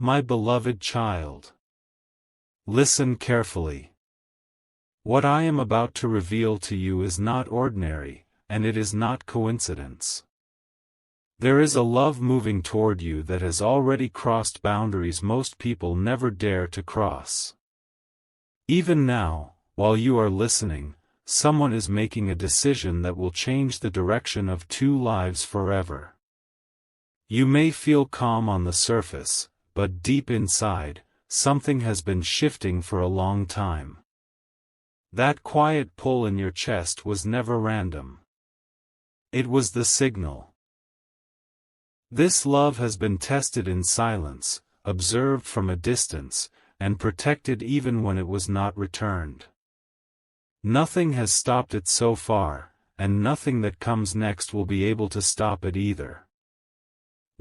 My beloved child, listen carefully. What I am about to reveal to you is not ordinary, and it is not coincidence. There is a love moving toward you that has already crossed boundaries most people never dare to cross. Even now, while you are listening, someone is making a decision that will change the direction of two lives forever. You may feel calm on the surface, but deep inside, something has been shifting for a long time. That quiet pull in your chest was never random. It was the signal. This love has been tested in silence, observed from a distance, and protected even when it was not returned. Nothing has stopped it so far, and nothing that comes next will be able to stop it either.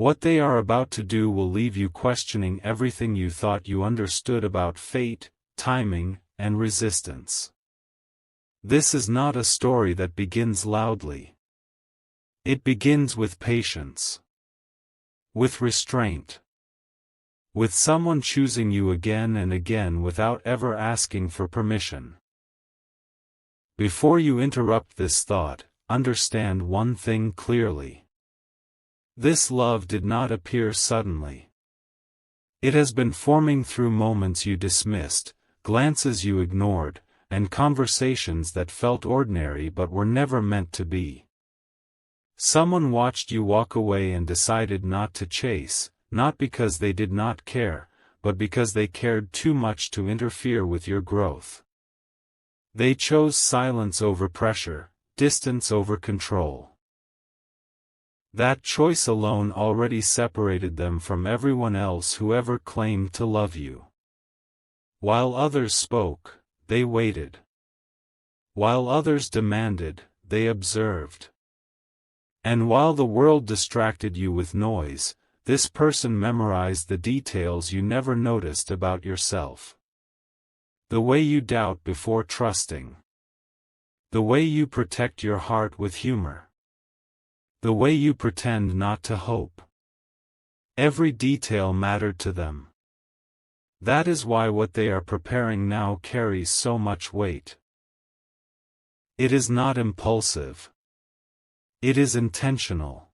What they are about to do will leave you questioning everything you thought you understood about fate, timing, and resistance. This is not a story that begins loudly. It begins with patience. With restraint. With someone choosing you again and again without ever asking for permission. Before you interrupt this thought, understand one thing clearly. This love did not appear suddenly. It has been forming through moments you dismissed, glances you ignored, and conversations that felt ordinary but were never meant to be. Someone watched you walk away and decided not to chase, not because they did not care, but because they cared too much to interfere with your growth. They chose silence over pressure, distance over control. That choice alone already separated them from everyone else who ever claimed to love you. While others spoke, they waited. While others demanded, they observed. And while the world distracted you with noise, this person memorized the details you never noticed about yourself. The way you doubt before trusting. The way you protect your heart with humor. The way you pretend not to hope. Every detail mattered to them. That is why what they are preparing now carries so much weight. It is not impulsive. It is intentional.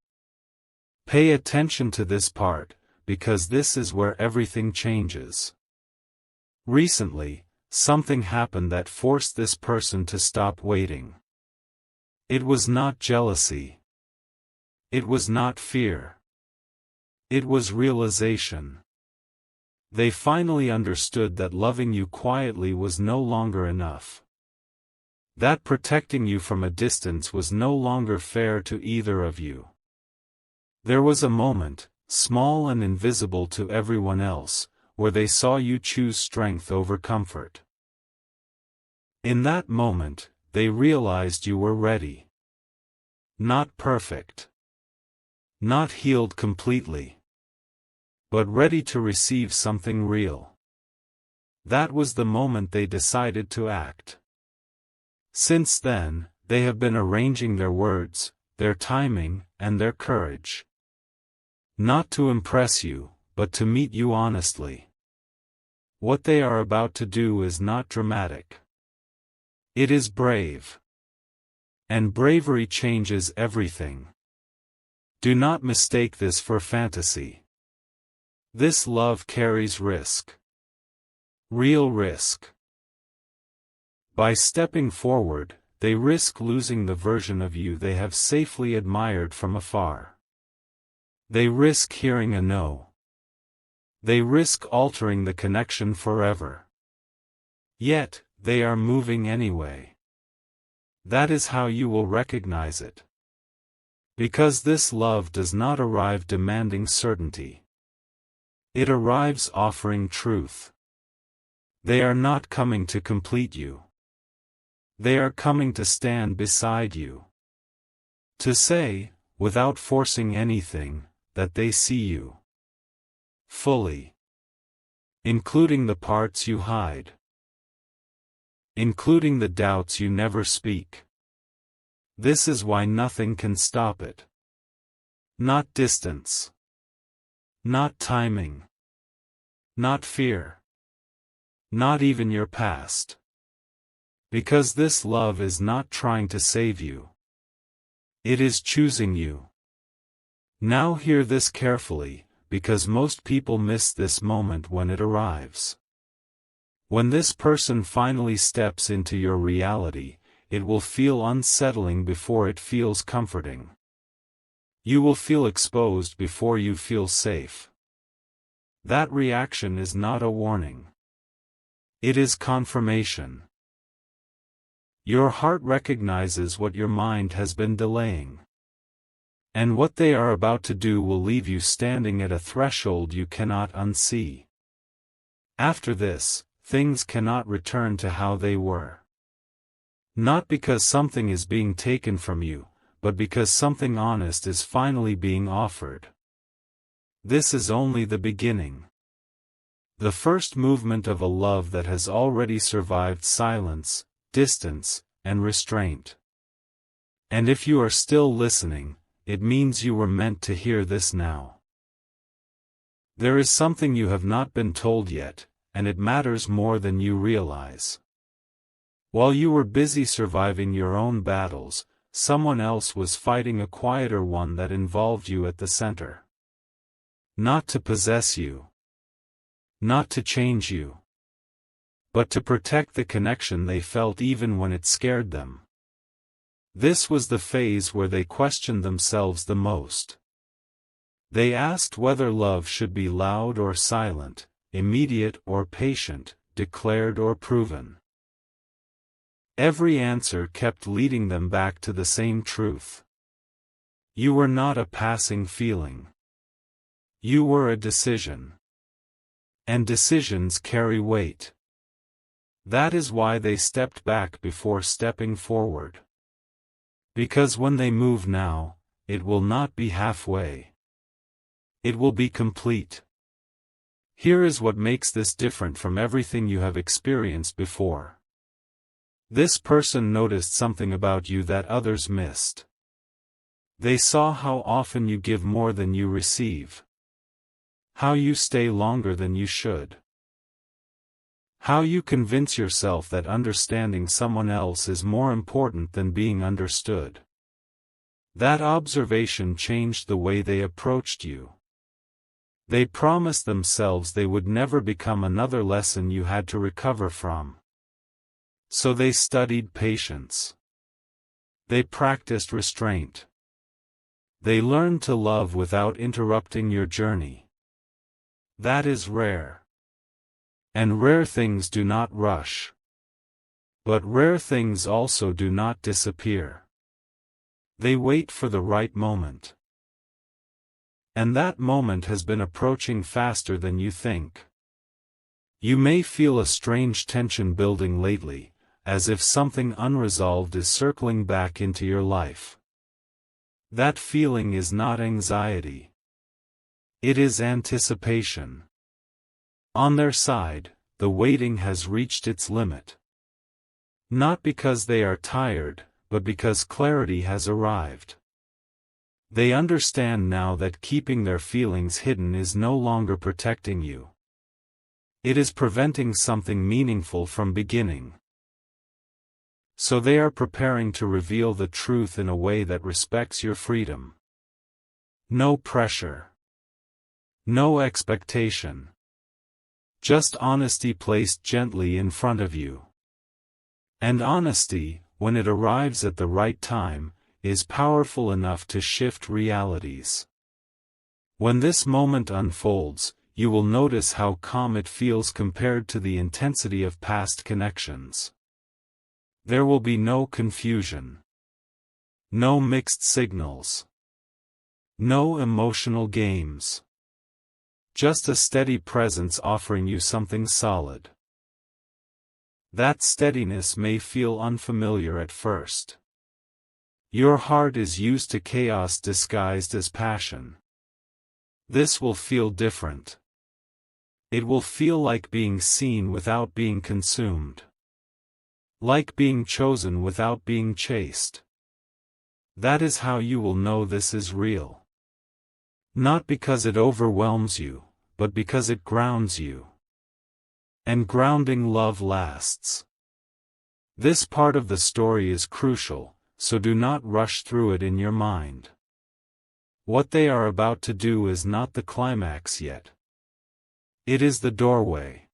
Pay attention to this part, because this is where everything changes. Recently, something happened that forced this person to stop waiting. It was not jealousy. It was not fear. It was realization. They finally understood that loving you quietly was no longer enough. That protecting you from a distance was no longer fair to either of you. There was a moment, small and invisible to everyone else, where they saw you choose strength over comfort. In that moment, they realized you were ready. Not perfect. Not healed completely. But ready to receive something real. That was the moment they decided to act. Since then, they have been arranging their words, their timing, and their courage. Not to impress you, but to meet you honestly. What they are about to do is not dramatic. It is brave. And bravery changes everything. Do not mistake this for fantasy. This love carries risk. Real risk. By stepping forward, they risk losing the version of you they have safely admired from afar. They risk hearing a no. They risk altering the connection forever. Yet, they are moving anyway. That is how you will recognize it. Because this love does not arrive demanding certainty. It arrives offering truth. They are not coming to complete you. They are coming to stand beside you. To say, without forcing anything, that they see you. Fully. Including the parts you hide. Including the doubts you never speak. This is why nothing can stop it. Not distance. Not timing. not fear. Not even your past. Because this love is not trying to save you. It is choosing you. Now hear this carefully, because most people miss this moment when it arrives. When this person finally steps into your reality, it will feel unsettling before it feels comforting. You will feel exposed before you feel safe. That reaction is not a warning. It is confirmation. Your heart recognizes what your mind has been delaying. And what they are about to do will leave you standing at a threshold you cannot unsee. After this, things cannot return to how they were. Not because something is being taken from you, but because something honest is finally being offered. This is only the beginning. The first movement of a love that has already survived silence, distance, and restraint. And if you are still listening, it means you were meant to hear this now. There is something you have not been told yet, and it matters more than you realize. While you were busy surviving your own battles, someone else was fighting a quieter one that involved you at the center. Not to possess you. Not to change you. But to protect the connection they felt even when it scared them. This was the phase where they questioned themselves the most. They asked whether love should be loud or silent, immediate or patient, declared or proven. Every answer kept leading them back to the same truth. You were not a passing feeling. You were a decision. And decisions carry weight. That is why they stepped back before stepping forward. Because when they move now, it will not be halfway. It will be complete. Here is what makes this different from everything you have experienced before. This person noticed something about you that others missed. They saw how often you give more than you receive. How you stay longer than you should. How you convince yourself that understanding someone else is more important than being understood. That observation changed the way they approached you. They promised themselves they would never become another lesson you had to recover from. So they studied patience. They practiced restraint. They learned to love without interrupting your journey. That is rare. And rare things do not rush. But rare things also do not disappear. They wait for the right moment. And that moment has been approaching faster than you think. You may feel a strange tension building lately, as if something unresolved is circling back into your life. That feeling is not anxiety. It is anticipation. On their side, the waiting has reached its limit. Not because they are tired, but because clarity has arrived. They understand now that keeping their feelings hidden is no longer protecting you. It is preventing something meaningful from beginning. So they are preparing to reveal the truth in a way that respects your freedom. No pressure. No expectation. Just honesty placed gently in front of you. And honesty, when it arrives at the right time, is powerful enough to shift realities. When this moment unfolds, you will notice how calm it feels compared to the intensity of past connections. There will be no confusion. No mixed signals. No emotional games. Just a steady presence offering you something solid. That steadiness may feel unfamiliar at first. Your heart is used to chaos disguised as passion. This will feel different. It will feel like being seen without being consumed. Like being chosen without being chased. That is how you will know this is real. Not because it overwhelms you, but because it grounds you. And grounding love lasts. This part of the story is crucial, so do not rush through it in your mind. What they are about to do is not the climax yet. It is the doorway.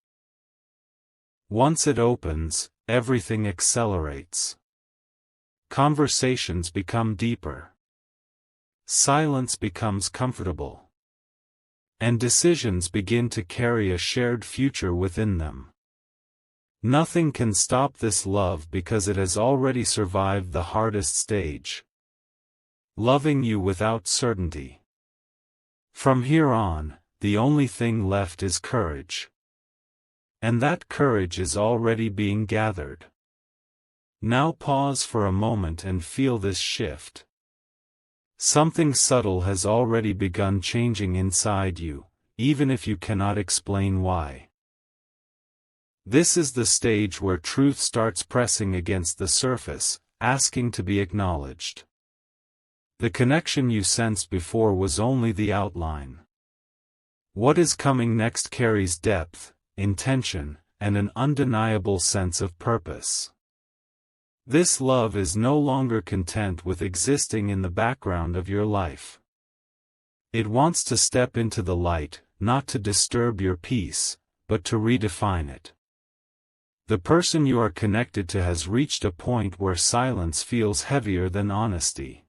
Once it opens, everything accelerates. Conversations become deeper. Silence becomes comfortable. And decisions begin to carry a shared future within them. Nothing can stop this love because it has already survived the hardest stage. Loving you without certainty. From here on, the only thing left is courage. And that courage is already being gathered. Now pause for a moment and feel this shift. Something subtle has already begun changing inside you, even if you cannot explain why. This is the stage where truth starts pressing against the surface, asking to be acknowledged. The connection you sensed before was only the outline. What is coming next carries depth, intention, and an undeniable sense of purpose. This love is no longer content with existing in the background of your life. It wants to step into the light, not to disturb your peace, but to redefine it. The person you are connected to has reached a point where silence feels heavier than honesty.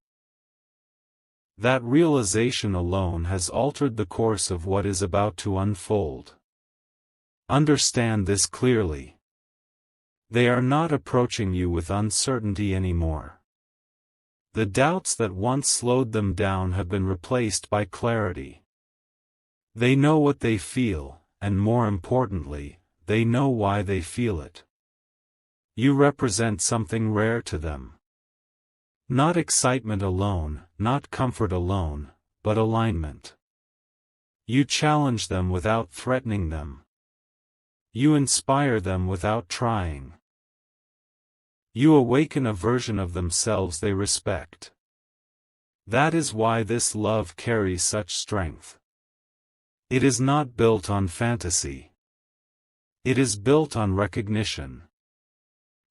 That realization alone has altered the course of what is about to unfold. Understand this clearly. They are not approaching you with uncertainty anymore. The doubts that once slowed them down have been replaced by clarity. They know what they feel, and more importantly, they know why they feel it. You represent something rare to them. Not excitement alone, not comfort alone, but alignment. You challenge them without threatening them. You inspire them without trying. You awaken a version of themselves they respect. That is why this love carries such strength. It is not built on fantasy. It is built on recognition.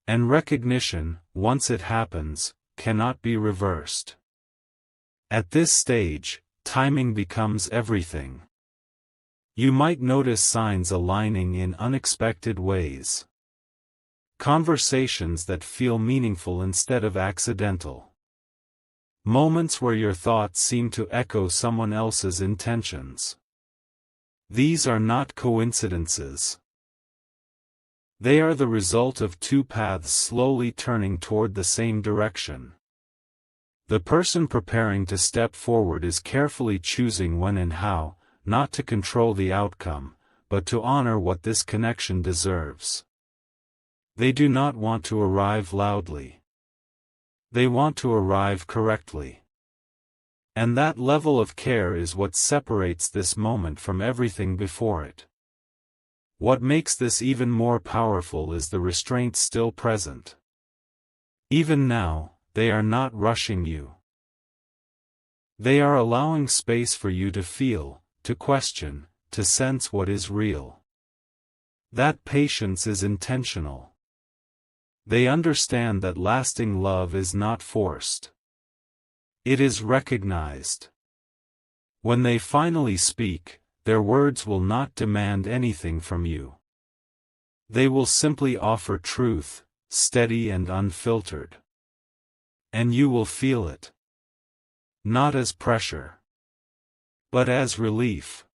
And recognition, once it happens, cannot be reversed. At this stage, timing becomes everything. You might notice signs aligning in unexpected ways. Conversations that feel meaningful instead of accidental. Moments where your thoughts seem to echo someone else's intentions. These are not coincidences. They are the result of two paths slowly turning toward the same direction. The person preparing to step forward is carefully choosing when and how, not to control the outcome, but to honor what this connection deserves. They do not want to arrive loudly. They want to arrive correctly. And that level of care is what separates this moment from everything before it. What makes this even more powerful is the restraint still present. Even now, they are not rushing you. They are allowing space for you to feel, to question, to sense what is real. That patience is intentional. They understand that lasting love is not forced. It is recognized. When they finally speak, their words will not demand anything from you. They will simply offer truth, steady and unfiltered. And you will feel it. Not as pressure, but as relief.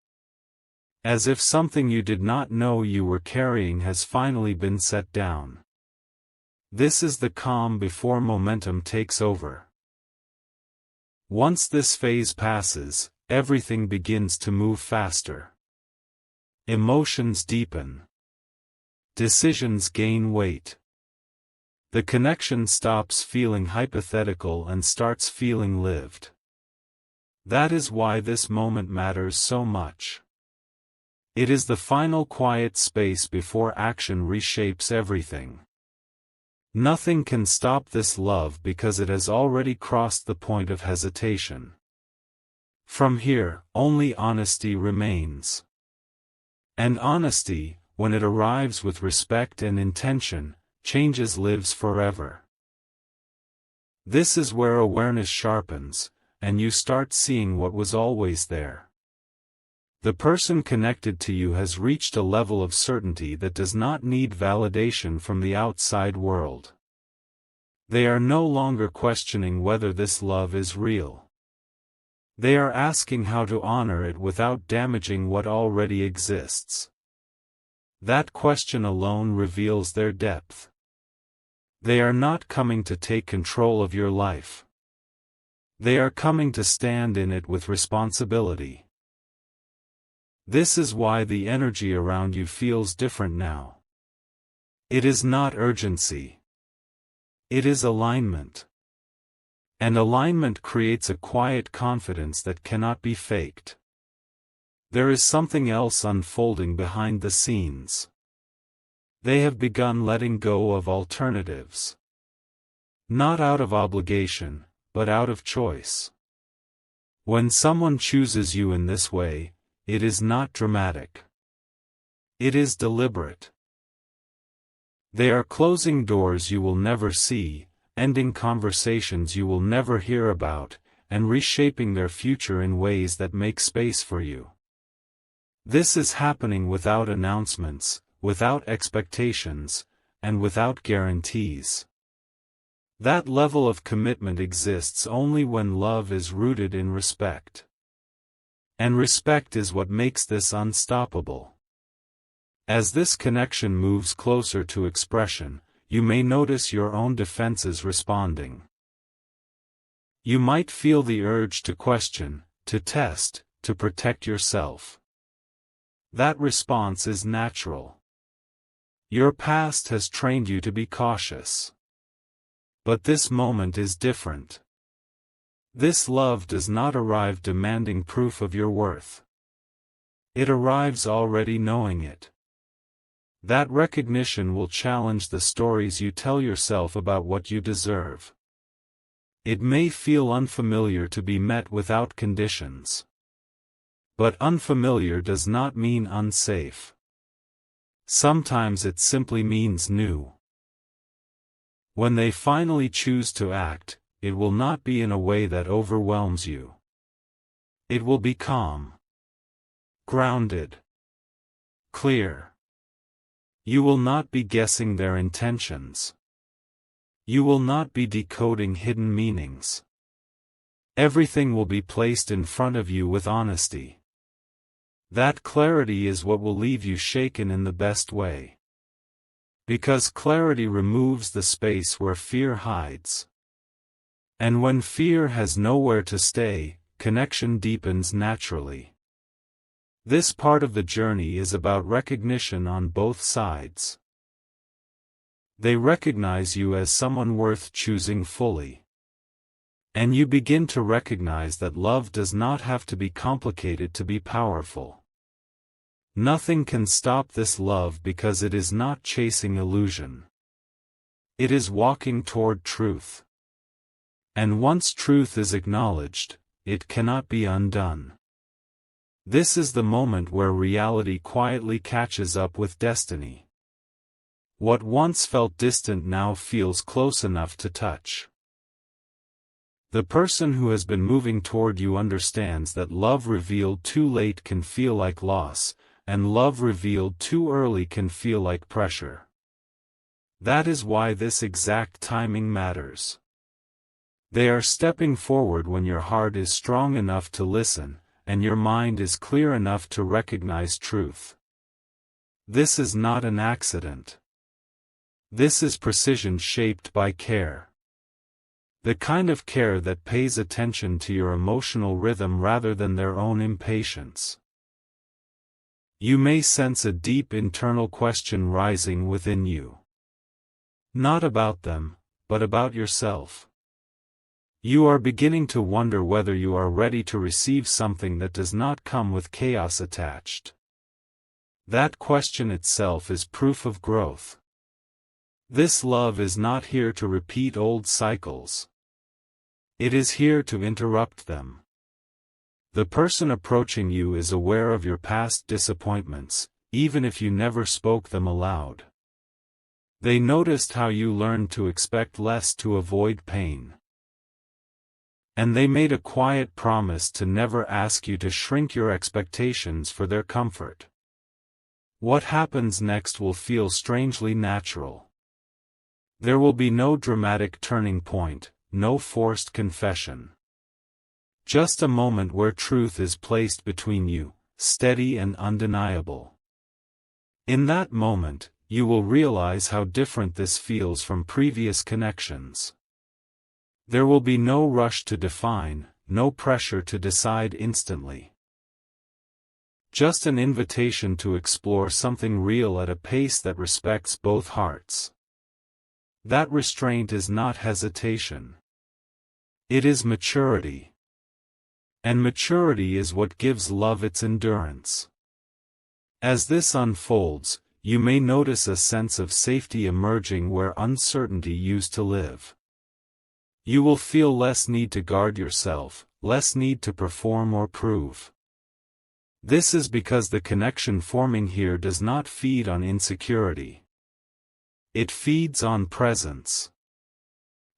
As if something you did not know you were carrying has finally been set down. This is the calm before momentum takes over. Once this phase passes, everything begins to move faster. Emotions deepen. Decisions gain weight. The connection stops feeling hypothetical and starts feeling lived. That is why this moment matters so much. It is the final quiet space before action reshapes everything. Nothing can stop this love because it has already crossed the point of hesitation. From here, only honesty remains. And honesty, when it arrives with respect and intention, lives forever. This is where awareness sharpens, and you start seeing what was always there. The person connected to you has reached a level of certainty that does not need validation from the outside world. They are no longer questioning whether this love is real. They are asking how to honor it without damaging what already exists. That question alone reveals their depth. They are not coming to take control of your life. They are coming to stand in it with responsibility. This is why the energy around you feels different now. It is not urgency. It is alignment. And alignment creates a quiet confidence that cannot be faked. There is something else unfolding behind the scenes. They have begun letting go of alternatives. Not out of obligation, but out of choice. When someone chooses you in this way, it is not dramatic. It is deliberate. They are closing doors you will never see, ending conversations you will never hear about, and reshaping their future in ways that make space for you. This is happening without announcements, without expectations, and without guarantees. That level of commitment exists only when love is rooted in respect. And respect is what makes this unstoppable. As this connection moves closer to expression, you may notice your own defenses responding. You might feel the urge to question, to test, to protect yourself. That response is natural. Your past has trained you to be cautious. But this moment is different. This love does not arrive demanding proof of your worth. It arrives already knowing it. That recognition will challenge the stories you tell yourself about what you deserve. It may feel unfamiliar to be met without conditions. But unfamiliar does not mean unsafe. Sometimes it simply means new. When they finally choose to act, it will not be in a way that overwhelms you. It will be calm, grounded, clear. You will not be guessing their intentions. You will not be decoding hidden meanings. Everything will be placed in front of you with honesty. That clarity is what will leave you shaken in the best way. Because clarity removes the space where fear hides. And when fear has nowhere to stay, connection deepens naturally. This part of the journey is about recognition on both sides. They recognize you as someone worth choosing fully. And you begin to recognize that love does not have to be complicated to be powerful. Nothing can stop this love because it is not chasing illusion. It is walking toward truth. And once truth is acknowledged, it cannot be undone. This is the moment where reality quietly catches up with destiny. What once felt distant now feels close enough to touch. The person who has been moving toward you understands that love revealed too late can feel like loss, and love revealed too early can feel like pressure. That is why this exact timing matters. They are stepping forward when your heart is strong enough to listen, and your mind is clear enough to recognize truth. This is not an accident. This is precision shaped by care. The kind of care that pays attention to your emotional rhythm rather than their own impatience. You may sense a deep internal question rising within you. Not about them, but about yourself. You are beginning to wonder whether you are ready to receive something that does not come with chaos attached. That question itself is proof of growth. This love is not here to repeat old cycles. It is here to interrupt them. The person approaching you is aware of your past disappointments, even if you never spoke them aloud. They noticed how you learned to expect less to avoid pain. And they made a quiet promise to never ask you to shrink your expectations for their comfort. What happens next will feel strangely natural. There will be no dramatic turning point, no forced confession. Just a moment where truth is placed between you, steady and undeniable. In that moment, you will realize how different this feels from previous connections. There will be no rush to define, no pressure to decide instantly. Just an invitation to explore something real at a pace that respects both hearts. That restraint is not hesitation. It is maturity. And maturity is what gives love its endurance. As this unfolds, you may notice a sense of safety emerging where uncertainty used to live. You will feel less need to guard yourself, less need to perform or prove. This is because the connection forming here does not feed on insecurity. It feeds on presence.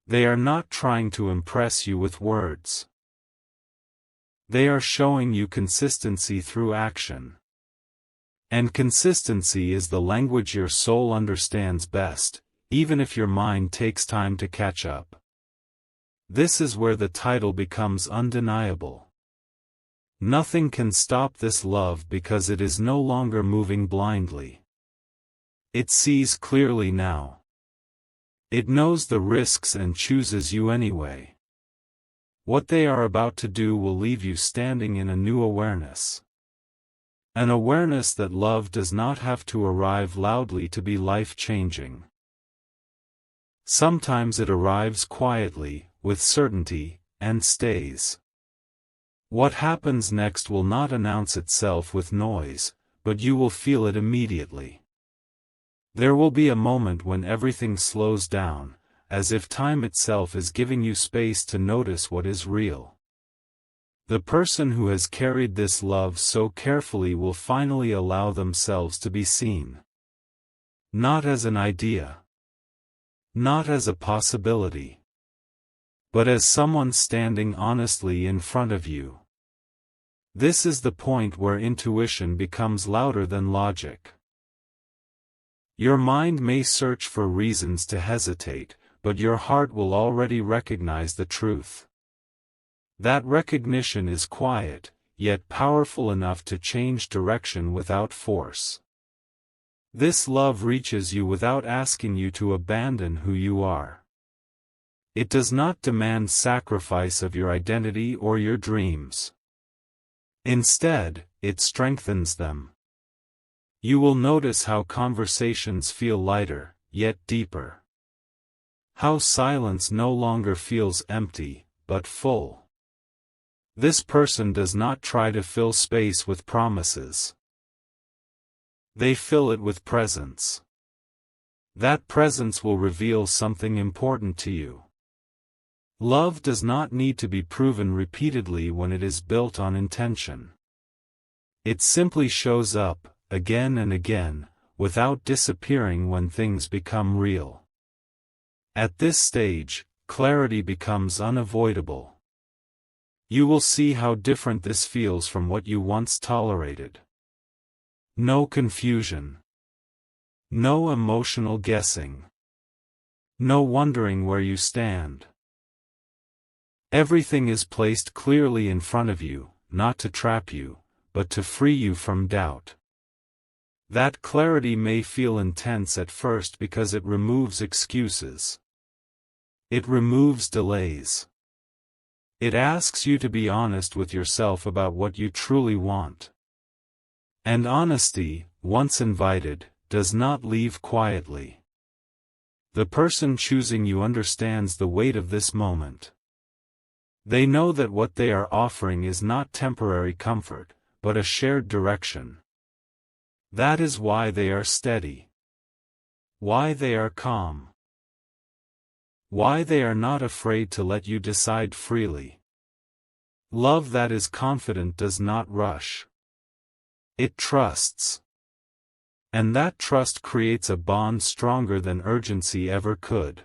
They are not trying to impress you with words. They are showing you consistency through action. And consistency is the language your soul understands best, even if your mind takes time to catch up. This is where the title becomes undeniable. Nothing can stop this love because it is no longer moving blindly. It sees clearly now. It knows the risks and chooses you anyway. What they are about to do will leave you standing in a new awareness. An awareness that love does not have to arrive loudly to be life-changing. Sometimes it arrives quietly, with certainty, and stays. What happens next will not announce itself with noise, but you will feel it immediately. There will be a moment when everything slows down, as if time itself is giving you space to notice what is real. The person who has carried this love so carefully will finally allow themselves to be seen. Not as an idea. Not as a possibility. But as someone standing honestly in front of you. This is the point where intuition becomes louder than logic. Your mind may search for reasons to hesitate, but your heart will already recognize the truth. That recognition is quiet, yet powerful enough to change direction without force. This love reaches you without asking you to abandon who you are. It does not demand sacrifice of your identity or your dreams. Instead, it strengthens them. You will notice how conversations feel lighter, yet deeper. How silence no longer feels empty, but full. This person does not try to fill space with promises. They fill it with presence. That presence will reveal something important to you. Love does not need to be proven repeatedly when it is built on intention. It simply shows up, again and again, without disappearing when things become real. At this stage, clarity becomes unavoidable. You will see how different this feels from what you once tolerated. No confusion. No emotional guessing. No wondering where you stand. Everything is placed clearly in front of you, not to trap you, but to free you from doubt. That clarity may feel intense at first because it removes excuses. It removes delays. It asks you to be honest with yourself about what you truly want. And honesty, once invited, does not leave quietly. The person choosing you understands the weight of this moment. They know that what they are offering is not temporary comfort, but a shared direction. That is why they are steady. Why they are calm. Why they are not afraid to let you decide freely. Love that is confident does not rush. It trusts. And that trust creates a bond stronger than urgency ever could.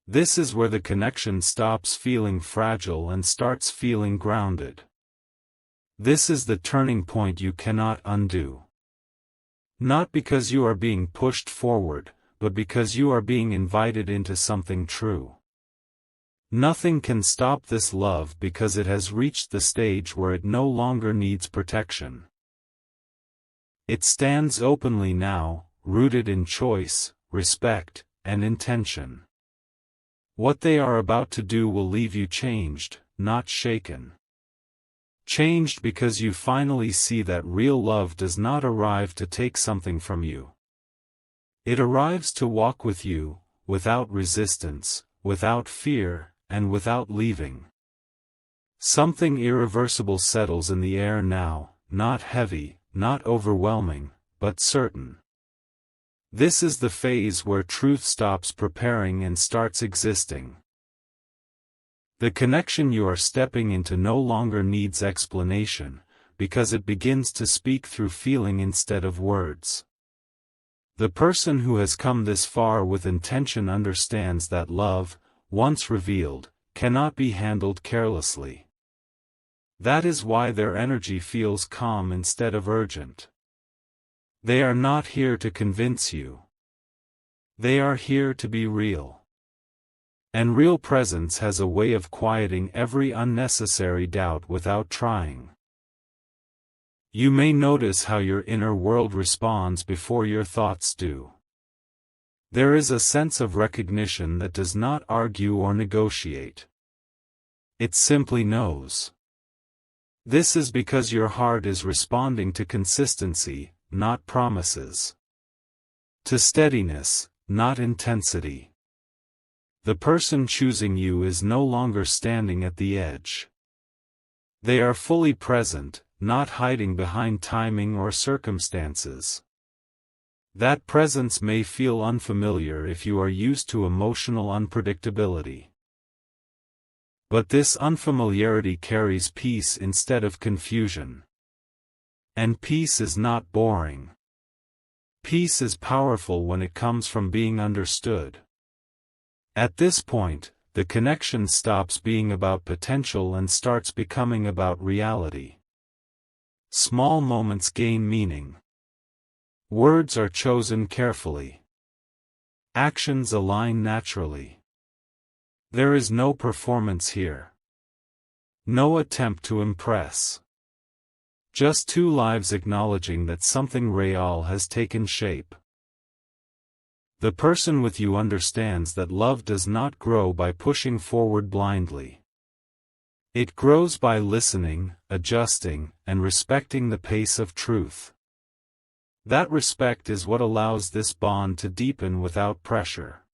This is where the connection stops feeling fragile and starts feeling grounded. This is the turning point you cannot undo. Not because you are being pushed forward, but because you are being invited into something true. Nothing can stop this love because it has reached the stage where it no longer needs protection. It stands openly now, rooted in choice, respect, and intention. What they are about to do will leave you changed, not shaken. Changed because you finally see that real love does not arrive to take something from you. It arrives to walk with you, without resistance, without fear, and without leaving. Something irreversible settles in the air now, not heavy, not overwhelming, but certain. This is the phase where truth stops preparing and starts existing. The connection you are stepping into no longer needs explanation, because it begins to speak through feeling instead of words. The person who has come this far with intention understands that love, once revealed, cannot be handled carelessly. That is why their energy feels calm instead of urgent. They are not here to convince you. They are here to be real. And real presence has a way of quieting every unnecessary doubt without trying. You may notice how your inner world responds before your thoughts do. There is a sense of recognition that does not argue or negotiate. It simply knows. This is because your heart is responding to consistency, not promises. To steadiness, not intensity. The person choosing you is no longer standing at the edge. They are fully present, not hiding behind timing or circumstances. That presence may feel unfamiliar if you are used to emotional unpredictability. But this unfamiliarity carries peace instead of confusion. And peace is not boring. Peace is powerful when it comes from being understood. At this point, the connection stops being about potential and starts becoming about reality. Small moments gain meaning. Words are chosen carefully. Actions align naturally. There is no performance here. No attempt to impress. Just two lives acknowledging that something real has taken shape. The person with you understands that love does not grow by pushing forward blindly. It grows by listening, adjusting, and respecting the pace of truth. That respect is what allows this bond to deepen without pressure.